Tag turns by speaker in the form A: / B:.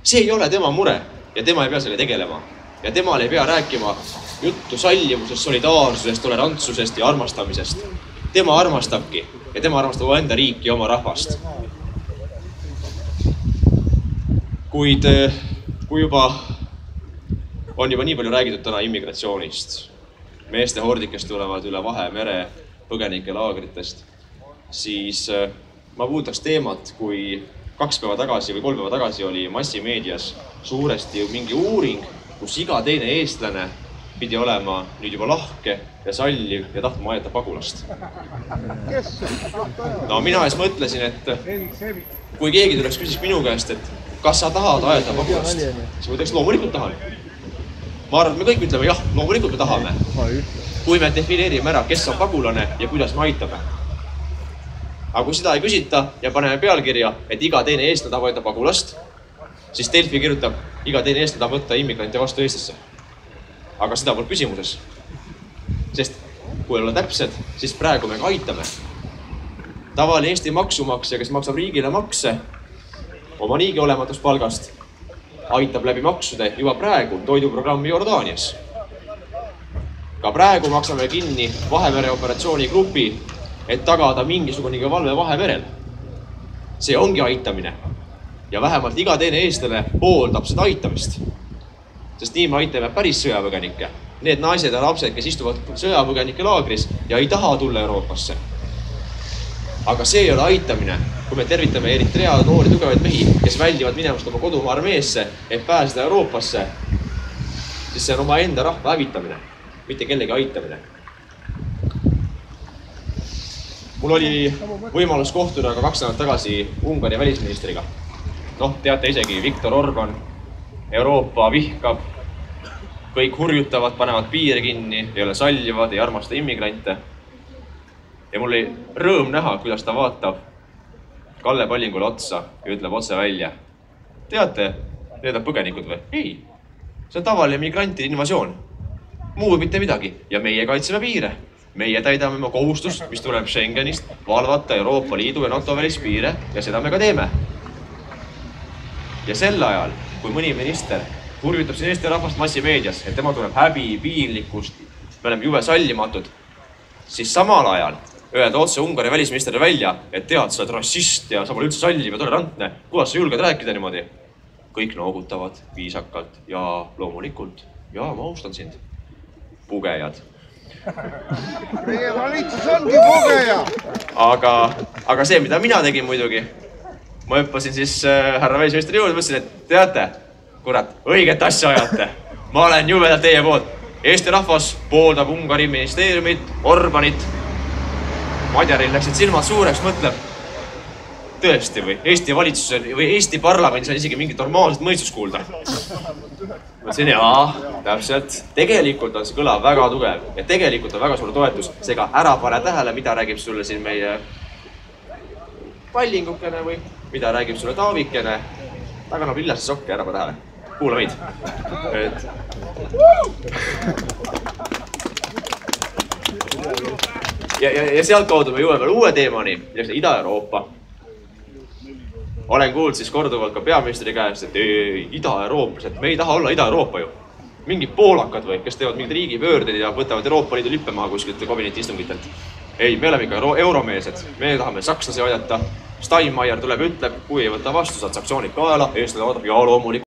A: See ei ole tema mure ja tema ei pea selle tegelema. Ja temal ei pea rääkima juttu sallivusest, solidaarsusest, tolerantsusest ja armastamisest. Tema armastabki ja tema armastab enda riiki ja oma rahvast. Kuid kui on juba nii palju räägitud täna immigratsioonist, meeste hordid, kes tulevad üle Vahemere põgenike laagritest, siis ma puudutaks teemat, kui 2 päeva tagasi või 3 päeva tagasi oli massimeedias suuresti mingi uuring, kus iga teine eestlane pidi olema nüüd juba lahke ja salliv ja tahtma aidata pagulast. No mina siis mõtlesin, et kui keegi tuleks küsiks minu käest, et kas sa tahad aidata pagulast, siis ma ütleks, loomulikult tahan. Ma arvan, et me kõik ütleme, jah, loomulikult me tahame. Kui me defineerime ära, kes on pagulane ja kuidas me aitame. Aga kui seda ei küsita ja paneme pealkirja, et iga teine eestlane tahab aidata pagulast, siis Delfi kirjutab, iga teine eestlane tahab võtta immigrante vastu Eestisse. Aga seda pole küsimuses. Sest kui olla täpsed, siis praegu me ka aitame. Tavaline Eesti maksumaksja, kes maksab riigile makse oma niigi olematust palgast, aitab läbi maksude juba praegu toiduprogrammi Jordaanias. Ka praegu maksame kinni Vahemere operatsiooni grupi, et tagada mingisugunegi valve Vahemerel. See ongi aitamine. Ja vähemalt iga teine eestlane pooldab seda aitamist. Sest nii me aitame päris sõjapõgenikke. Need naised ja lapsed, kes istuvad sõjapõgenike laagris ja ei taha tulla Euroopasse. Aga see ei ole aitamine, kui me tervitame Eritrea noori tugevaid mehi, kes väldivad minemast oma kodumaa armeesse, et pääseda Euroopasse, siis see on oma enda rahva hävitamine, mitte kellegi aitamine. Mul oli võimalus kohtuda ka 2 nädalat tagasi Ungari välisministriga. Teate isegi, Viktor Orban, Euroopa vihkab, kõik hurjutavad, panevad piire kinni, ei ole sallivad, ei armasta immigrante. Ja mul oli rõõm näha, kuidas ta vaatab Kalle Pallingule otsa ja ütleb otse välja. Teate, need on põgenikud või? Ei, see on tavaline migrantide invasioon. Muud mitte midagi. Ja meie kaitseme piire. Meie täidame oma kohustust, mis tuleb Schengenist, valvata Euroopa Liidu ja NATO välispiire ja seda me ka teeme. Ja sel ajal, kui mõni minister hurjutab siin Eesti rahvast massimeedias, et tema tuleb häbi, piinlikkust, me oleme jube sallimatud, siis samal ajal öelda otse Ungari välisministrile välja, et tead, sa oled rassist ja sa pole üldse salliv ja tolerantne. Kuidas sa julged rääkida niimoodi? Kõik noogutavad viisakalt ja loomulikult. Ja ma austan sind. Pugejad.
B: Meie valitsus ongi pugeja.
A: Aga see, mida mina tegin muidugi, ma hüppasin siis härra välisministri juurde, mõtlesin, et teate, kurat, õiget asja ajate. Ma olen jubedalt teie poolt. Eesti rahvas pooldab Ungari ministeeriumit, Orbanit. Madjaril läksid silmad suureks, mõtleb, tõesti või Eesti valitsusel või Eesti parlamendis on isegi mingit normaalset mõistust kuulda. Mõtlesin, jaa, täpselt. Tegelikult on see kõlav väga tugev ja tegelikult on väga suur toetus. Seega ära pane tähele, mida räägib sulle siin meie Pallingukene või mida räägib sulle Taavikene. Taga lillase sokke, ära pane tähele. Kuula meid. Ja sealt kaudu me jõuame veel uue teemani, milleks on Ida-Euroopa. Olen kuulnud siis korduvalt ka peaministri käest, et Ida-Euroopas, et me ei taha olla Ida-Euroopa ju. Mingid poolakad või, kes teevad mingid riigipöörded ja võtavad Euroopa Liidu lippe maha kuskilt kabineti istungitelt. Ei, me oleme ikka euromeelsed. Me tahame sakslasi aidata. Steinmeier tuleb ütleb, kui ei võta vastu, saad sanktsioonid kaela, eestlane vaatab ja loomulikult.